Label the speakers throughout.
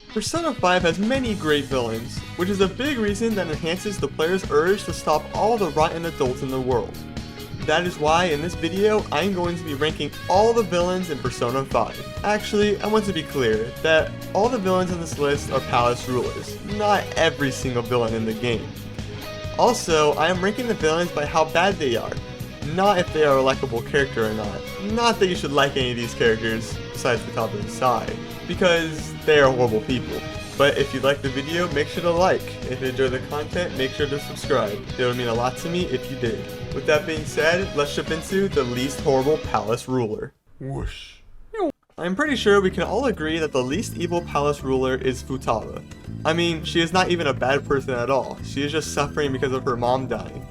Speaker 1: Persona 5 has many great villains, which is a big reason that enhances the player's urge to stop all the rotten adults in the world. That is why in this video, I'm going to be ranking all the villains in Persona 5. Actually, I want to be clear that all the villains in this list are palace rulers, not every single villain in the game. Also, I am ranking the villains by how bad they are, not if they are a likable character or not. Not that you should like any of these characters, besides Futaba and Sai, because they are horrible people. But if you liked the video, make sure to like. If you enjoyed the content, make sure to subscribe. It would mean a lot to me if you did. With that being said, let's jump into the least horrible palace ruler. Whoosh. I'm pretty sure we can all agree that the least evil palace ruler is Futaba. I mean, she is not even a bad person at all. She is just suffering because of her mom dying.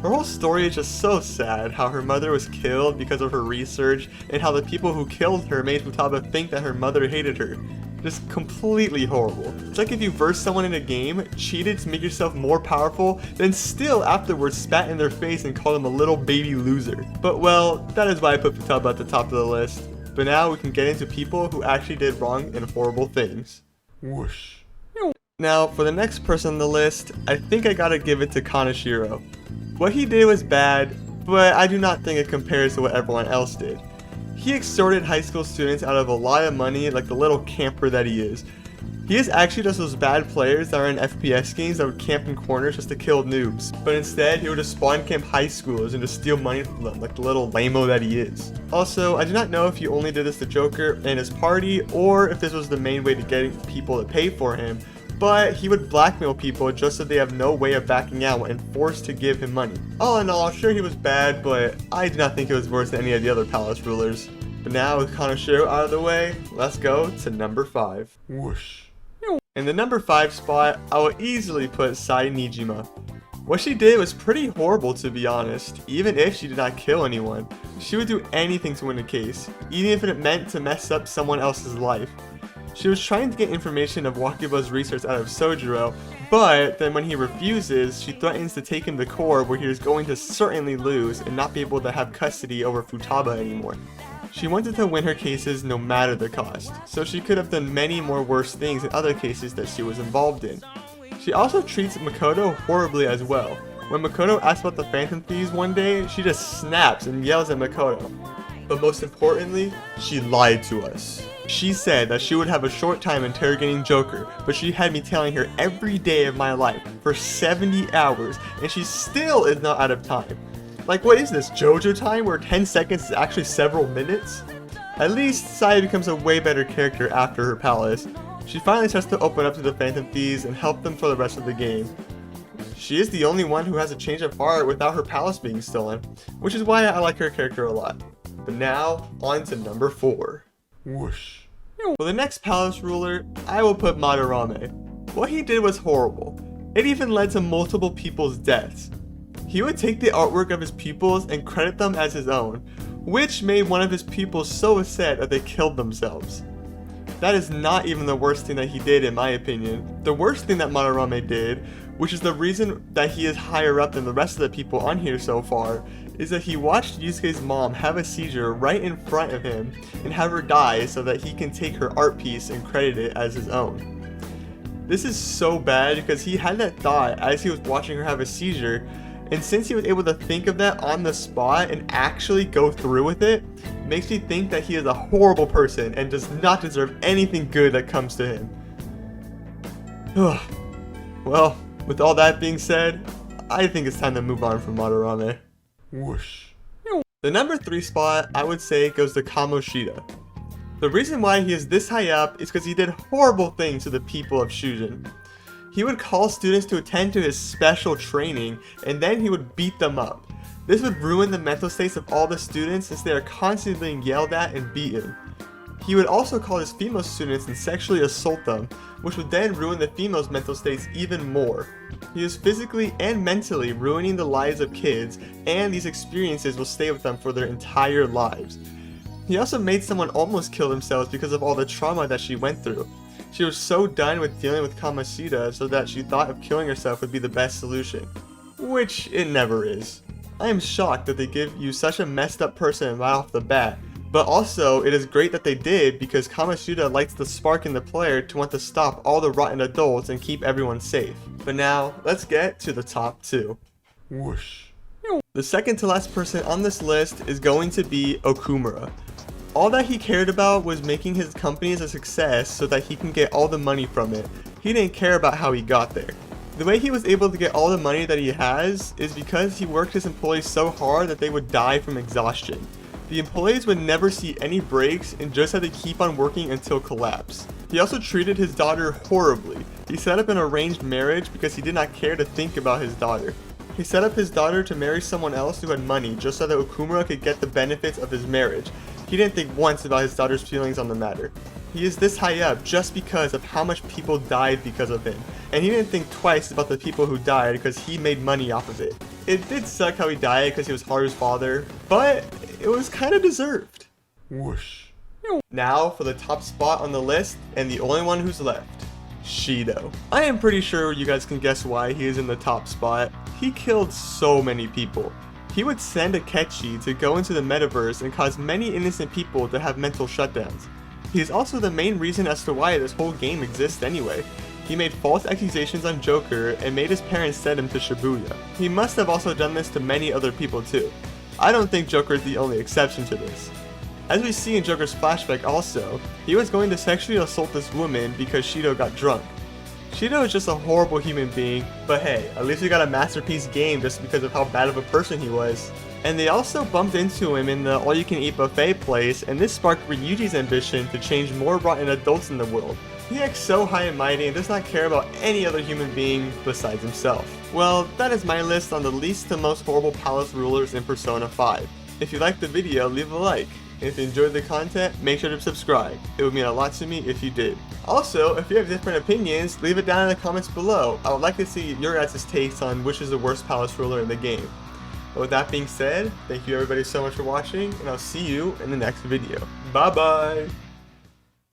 Speaker 1: Her whole story is just so sad, how her mother was killed because of her research, and how the people who killed her made Futaba think that her mother hated her. Just completely horrible. It's like if you versed someone in a game, cheated to make yourself more powerful, then still afterwards spat in their face and called them a little baby loser. But well, that is why I put Futaba at the top of the list. But now we can get into people who actually did wrong and horrible things. Whoosh. Now, for the next person on the list, I think I gotta give it to Kanashiro. What he did was bad, but I do not think it compares to what everyone else did. He extorted high school students out of a lot of money like the little camper that he is. He is actually just those bad players that are in FPS games that would camp in corners just to kill noobs. But instead, he would just spawn camp high schoolers and just steal money from them like the little lame-o that he is. Also, I do not know if he only did this to Joker and his party, or if this was the main way to get people to pay for him. But he would blackmail people just so they have no way of backing out and forced to give him money. All in all, sure he was bad, but I do not think it was worse than any of the other palace rulers. But now with Kanashiro out of the way, let's go to number 5. Whoosh. In the number 5 spot, I will easily put Sai Nijima. What she did was pretty horrible, to be honest. Even if she did not kill anyone, she would do anything to win a case, even if it meant to mess up someone else's life. She was trying to get information of Wakiba's research out of Sojiro, but then when he refuses, she threatens to take him to court where he is going to certainly lose and not be able to have custody over Futaba anymore. She wanted to win her cases no matter the cost, so she could have done many more worse things in other cases that she was involved in. She also treats Makoto horribly as well. When Makoto asks about the Phantom Thieves one day, she just snaps and yells at Makoto. But most importantly, she lied to us. She said that she would have a short time interrogating Joker, but she had me telling her every day of my life for 70 hours, and she still is not out of time. Like, what is this, JoJo time where 10 seconds is actually several minutes? At least, Sai becomes a way better character after her palace. She finally starts to open up to the Phantom Thieves and help them for the rest of the game. She is the only one who has a change of heart without her palace being stolen, which is why I like her character a lot. But now, on to number 4. Whoosh. For the next palace ruler, I will put Madarame. What he did was horrible. It even led to multiple people's deaths. He would take the artwork of his pupils and credit them as his own, which made one of his pupils so upset that they killed themselves. That is not even the worst thing that he did in my opinion. The worst thing that Madarame did, which is the reason that he is higher up than the rest of the people on here so far, is that he watched Yusuke's mom have a seizure right in front of him and have her die so that he can take her art piece and credit it as his own. This is so bad because he had that thought as he was watching her have a seizure, and since he was able to think of that on the spot and actually go through with it, makes me think that he is a horrible person and does not deserve anything good that comes to him. Well, with all that being said, I think it's time to move on from Madarame. Whoosh. The number 3 spot, I would say, goes to Kamoshida. The reason why he is this high up is because he did horrible things to the people of Shujin. He would call students to attend to his special training, and then he would beat them up. This would ruin the mental states of all the students since they are constantly being yelled at and beaten. He would also call his female students and sexually assault them, which would then ruin the females' mental states even more. He is physically and mentally ruining the lives of kids, and these experiences will stay with them for their entire lives. He also made someone almost kill themselves because of all the trauma that she went through. She was so done with dealing with Kamoshida so that she thought of killing herself would be the best solution. Which it never is. I am shocked that they give you such a messed up person right off the bat, But also, it is great that they did because Kamoshida lights the spark in the player to want to stop all the rotten adults and keep everyone safe. But now, let's get to the top 2. Whoosh. The second to last person on this list is going to be Okumura. All that he cared about was making his company a success so that he can get all the money from it. He didn't care about how he got there. The way he was able to get all the money that he has is because he worked his employees so hard that they would die from exhaustion. The employees would never see any breaks and just had to keep on working until collapse. He also treated his daughter horribly. He set up an arranged marriage because he did not care to think about his daughter. He set up his daughter to marry someone else who had money just so that Okumura could get the benefits of his marriage. He didn't think once about his daughter's feelings on the matter. He is this high up just because of how much people died because of him, and he didn't think twice about the people who died because he made money off of it. It did suck how he died because he was Haru's father, but it was kind of deserved. Whoosh. Now for the top spot on the list, and the only one who's left. Shido. I am pretty sure you guys can guess why he is in the top spot. He killed so many people. He would send Akechi to go into the metaverse and cause many innocent people to have mental shutdowns. He is also the main reason as to why this whole game exists anyway. He made false accusations on Joker and made his parents send him to Shibuya. He must have also done this to many other people too. I don't think Joker is the only exception to this. As we see in Joker's flashback also, he was going to sexually assault this woman because Shido got drunk. Shido is just a horrible human being, but hey, at least we got a masterpiece game just because of how bad of a person he was. And they also bumped into him in the all-you-can-eat buffet place, and this sparked Ryuji's ambition to change more rotten adults in the world. He acts so high and mighty and does not care about any other human being besides himself. Well, that is my list on the least to most horrible palace rulers in Persona 5. If you liked the video, leave a like. And if you enjoyed the content, make sure to subscribe. It would mean a lot to me if you did. Also, if you have different opinions, leave it down in the comments below. I would like to see your guys' takes on which is the worst palace ruler in the game. But with that being said, thank you everybody so much for watching, and I'll see you in the next video. Bye bye!